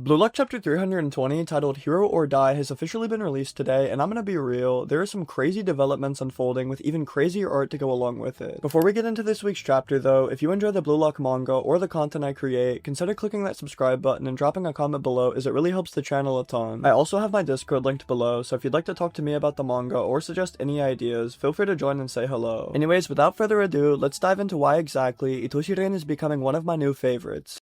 Blue Lock Chapter 320, titled Hero or Die, has officially been released today, and I'm gonna be real, there are some crazy developments unfolding with even crazier art to go along with it. Before we get into this week's chapter though, if you enjoy the Blue Lock manga or the content I create, consider clicking that subscribe button and dropping a comment below as it really helps the channel a ton. I also have my Discord linked below, so if you'd like to talk to me about the manga or suggest any ideas, feel free to join and say hello. Anyways, without further ado, let's dive into why exactly ITOSHI RIN is becoming one of my new favorites.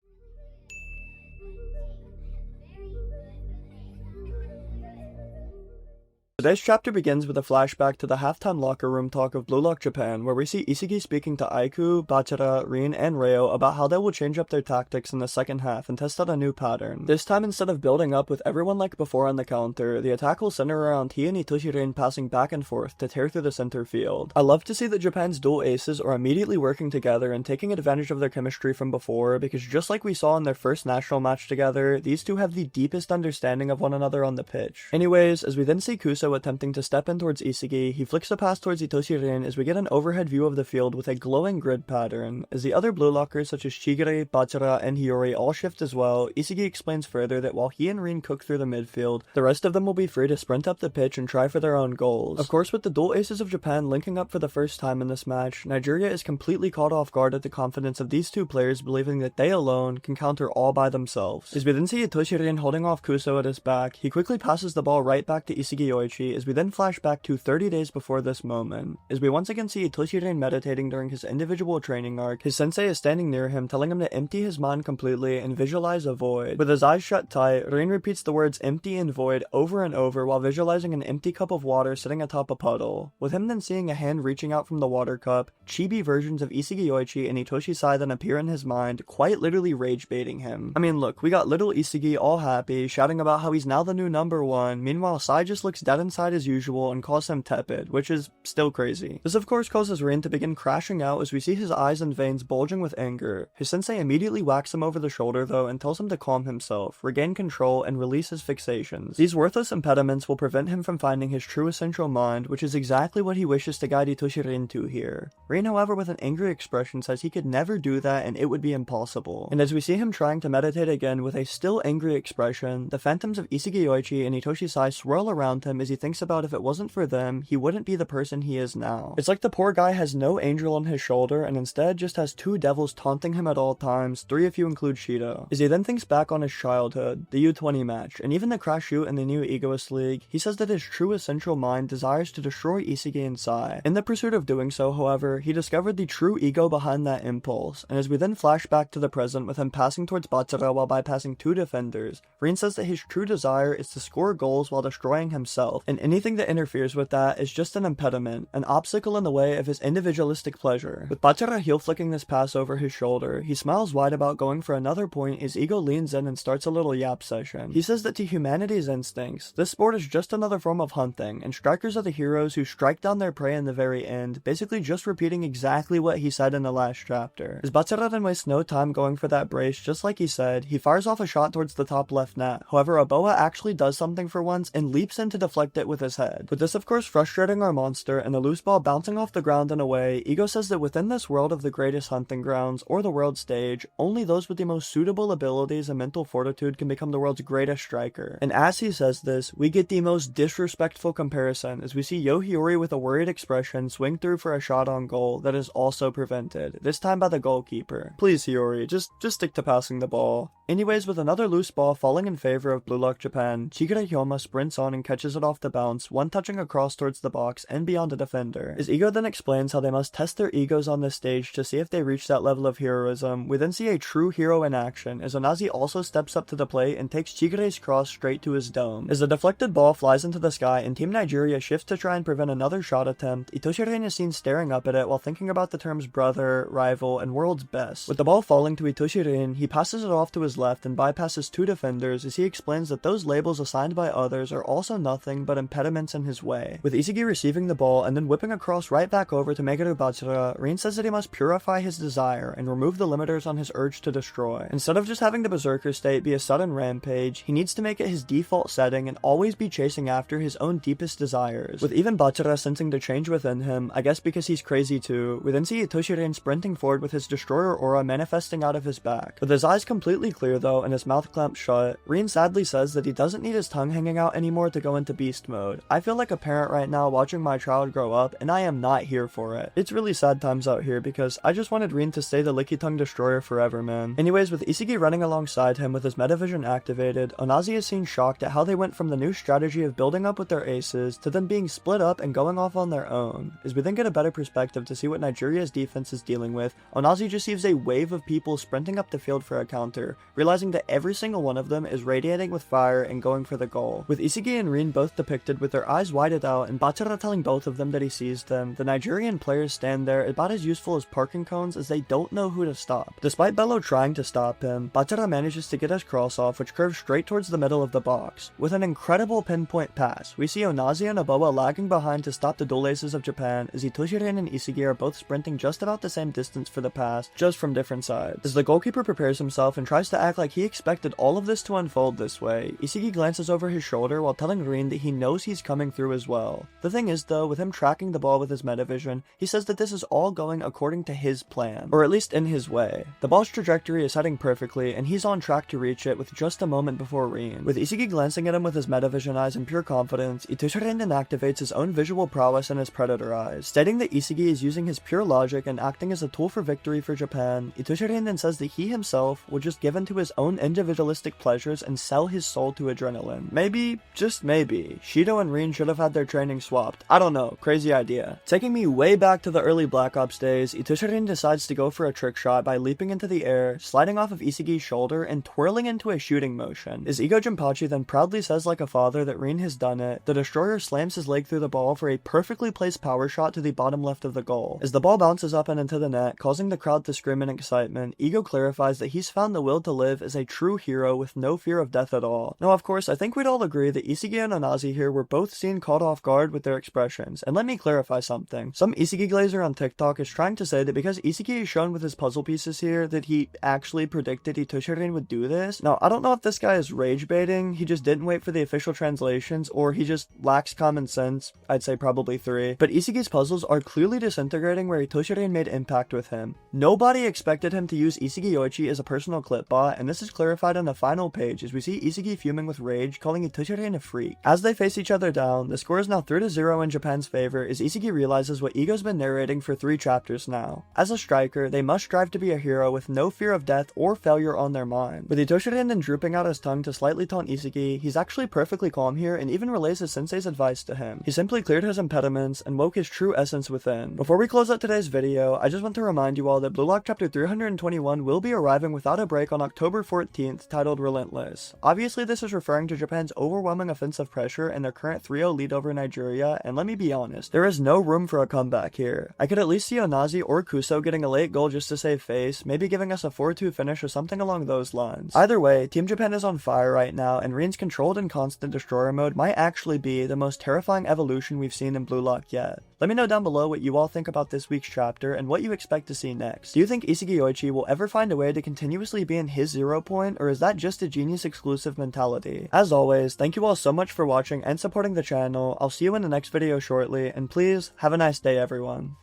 Today's chapter begins with a flashback to the halftime locker room talk of Blue Lock Japan, where we see Isagi speaking to Aiku, Bachira, Rin, and Reo about how they will change up their tactics in the second half and test out a new pattern. This time, instead of building up with everyone like before on the counter, the attack will center around he and ITOSHI RIN passing back and forth to tear through the center field. I love to see that Japan's dual aces are immediately working together and taking advantage of their chemistry from before, because just like we saw in their first national match together, these two have the deepest understanding of one another on the pitch. Anyways, as we then see Kuso attempting to step in towards Isagi, he flicks a pass towards ITOSHI RIN as we get an overhead view of the field with a glowing grid pattern. As the other blue lockers such as Shigure, Bachira, and Hiyori all shift as well, Isagi explains further that while he and Rin cook through the midfield, the rest of them will be free to sprint up the pitch and try for their own goals. Of course, with the dual aces of Japan linking up for the first time in this match, Nigeria is completely caught off guard at the confidence of these two players believing that they alone can counter all by themselves. As we then see ITOSHI RIN holding off Kuso at his back, he quickly passes the ball right back to Isagi Yoichi as we then flash back to 30 days before this moment, as we once again see ITOSHI RIN meditating during his individual training arc. His sensei is standing near him, telling him to empty his mind completely and visualize a void. With his eyes shut tight, Rin repeats the words empty and void over and over while visualizing an empty cup of water sitting atop a puddle, with him then seeing a hand reaching out from the water cup. Chibi versions of Isagi Yoichi and Itoshi Sai then appear in his mind, quite literally rage baiting him. I mean, look, we got little Isagi all happy, shouting about how he's now the new #1, meanwhile Sai just looks dead inside as usual and calls him tepid, which is still crazy. This of course causes Rin to begin crashing out as we see his eyes and veins bulging with anger. His sensei immediately whacks him over the shoulder though and tells him to calm himself, regain control, and release his fixations. These worthless impediments will prevent him from finding his true essential mind, which is exactly what he wishes to guide ITOSHI RIN to here. Rin, however, with an angry expression says he could never do that and it would be impossible. And as we see him trying to meditate again with a still angry expression, the phantoms of Isagi Yoichi and Itoshi Sai swirl around him as he thinks about if it wasn't for them, he wouldn't be the person he is now. It's like the poor guy has no angel on his shoulder and instead just has two devils taunting him at all times, 3 if you include Shido. As he then thinks back on his childhood, the U20 match, and even the crash shoot in the new Egoist League, he says that his true essential mind desires to destroy Isagi and Sai. In the pursuit of doing so, however, he discovered the true ego behind that impulse, and as we then flash back to the present with him passing towards Bachira while bypassing 2 defenders, Rin says that his true desire is to score goals while destroying himself, and anything that interferes with that is just an impediment, an obstacle in the way of his individualistic pleasure. With Bachira heel flicking this pass over his shoulder, he smiles wide about going for another point as Ego leans in and starts a little yap session. He says that to humanity's instincts, this sport is just another form of hunting, and strikers are the heroes who strike down their prey in the very end, basically just repeating exactly what he said in the last chapter. As Bachira then wastes no time going for that brace, just like he said, he fires off a shot towards the top left net. However, Aboa actually does something for once and leaps in to deflect it with his head. With this of course frustrating our monster and the loose ball bouncing off the ground and away, Ego says that within this world of the greatest hunting grounds, or the world stage, only those with the most suitable abilities and mental fortitude can become the world's greatest striker. And as he says this, we get the most disrespectful comparison as we see Hiyori with a worried expression swing through for a shot on goal that is also prevented, this time by the goalkeeper. Please Hiyori, just stick to passing the ball. Anyways, with another loose ball falling in favor of Blue Lock Japan, Chigure Hyoma sprints on and catches it off the bounce, one touching across towards the box and beyond the defender. As Ego then explains how they must test their egos on this stage to see if they reach that level of heroism, we then see a true hero in action as Onazi also steps up to the plate and takes Chigure's cross straight to his dome. As the deflected ball flies into the sky and Team Nigeria shifts to try and prevent another shot attempt, ITOSHI RIN is seen staring up at it while thinking about the terms brother, rival, and world's best. With the ball falling to ITOSHI RIN, he passes it off to his left and bypasses 2 defenders as he explains that those labels assigned by others are also nothing but but impediments in his way. With Isagi receiving the ball and then whipping across right back over to meguru bachira, Rin says that he must purify his desire and remove the limiters on his urge to destroy. Instead of just having the berserker state be a sudden rampage, he needs to make it his default setting and always be chasing after his own deepest desires. With even bachira sensing the change within him, I guess because he's crazy too, we then see ITOSHI RIN sprinting forward with his destroyer aura manifesting out of his back. With his eyes completely clear though and his mouth clamped shut, Rin sadly says that he doesn't need his tongue hanging out anymore to go into beast mode. I feel like a parent right now watching my child grow up, and I am not here for it. It's really sad times out here because I just wanted Rin to stay the licky tongue destroyer forever, man. Anyways, with Isagi running alongside him with his metavision activated, Onazi is seen shocked at how they went from the new strategy of building up with their aces to then being split up and going off on their own. As we then get a better perspective to see what Nigeria's defense is dealing with, Onazi just sees a wave of people sprinting up the field for a counter, realizing that every single one of them is radiating with fire and going for the goal. With Isagi and Rin both depicted with their eyes widened out and Bachira telling both of them that he sees them, the Nigerian players stand there about as useful as parking cones as they don't know who to stop. Despite Bello trying to stop him, Bachira manages to get his cross off, which curves straight towards the middle of the box. With an incredible pinpoint pass, we see Onazi and Aboa lagging behind to stop the dual aces of Japan as ITOSHI RIN and Isagi are both sprinting just about the same distance for the pass, just from different sides. As the goalkeeper prepares himself and tries to act like he expected all of this to unfold this way, Isagi glances over his shoulder while telling Rin that he knows he's coming through as well. The thing is though, with him tracking the ball with his metavision, he says that this is all going according to his plan, or at least in his way. The ball's trajectory is heading perfectly and he's on track to reach it with just a moment before Rin. With Isagi glancing at him with his metavision eyes in pure confidence, ITOSHI RIN then activates his own visual prowess in his predator eyes, stating that Isagi is using his pure logic and acting as a tool for victory for Japan. ITOSHI RIN then says that he himself will just give in to his own individualistic pleasures and sell his soul to adrenaline. Maybe, just maybe, Shido and Rin should have had their training swapped. I don't know, crazy idea. Taking me way back to the early Black Ops days, ITOSHI RIN decides to go for a trick shot by leaping into the air, sliding off of Isagi's shoulder, and twirling into a shooting motion. As Ego Jinpachi then proudly says like a father that Rin has done it, the destroyer slams his leg through the ball for a perfectly placed power shot to the bottom left of the goal. As the ball bounces up and into the net, causing the crowd to scream in excitement, Ego clarifies that he's found the will to live as a true hero with no fear of death at all. Now of course, I think we'd all agree that Isagi and Onazi here were both seen caught off guard with their expressions, and let me clarify something. Some Isagi glazer on TikTok is trying to say that because Isagi is shown with his puzzle pieces here that he actually predicted ITOSHI RIN would do this. Now I don't know if this guy is rage baiting, he just didn't wait for the official translations, or he just lacks common sense. I'd say probably 3. But Isagi's puzzles are clearly disintegrating where ITOSHI RIN made impact with him. Nobody expected him to use Isagi Yoichi as a personal clip bot, and this is clarified on the final page as we see Isagi fuming with rage, calling ITOSHI RIN a freak. As they face each other down, the score is now 3-0 in Japan's favor as Isagi realizes what Ego's been narrating for 3 chapters now. As a striker, they must strive to be a hero with no fear of death or failure on their mind. With ITOSHI RIN then drooping out his tongue to slightly taunt Isagi, he's actually perfectly calm here and even relays his sensei's advice to him. He simply cleared his impediments and woke his true essence within. Before we close out today's video, I just want to remind you all that Blue Lock Chapter 321 will be arriving without a break on October 14th, titled Relentless. Obviously this is referring to Japan's overwhelming offensive pressure and their current 3-0 lead over Nigeria, and let me be honest, there is no room for a comeback here. I could at least see Onazi or Kuso getting a late goal just to save face, maybe giving us a 4-2 finish or something along those lines. Either way, Team Japan is on fire right now, and Rin's controlled and constant destroyer mode might actually be the most terrifying evolution we've seen in Blue Lock yet. Let me know down below what you all think about this week's chapter and what you expect to see next. Do you think Isagi Yoichi will ever find a way to continuously be in his 0 point, or is that just a genius exclusive mentality? As always, thank you all so much for watching and supporting the channel. I'll see you in the next video shortly, and please have a nice day everyone.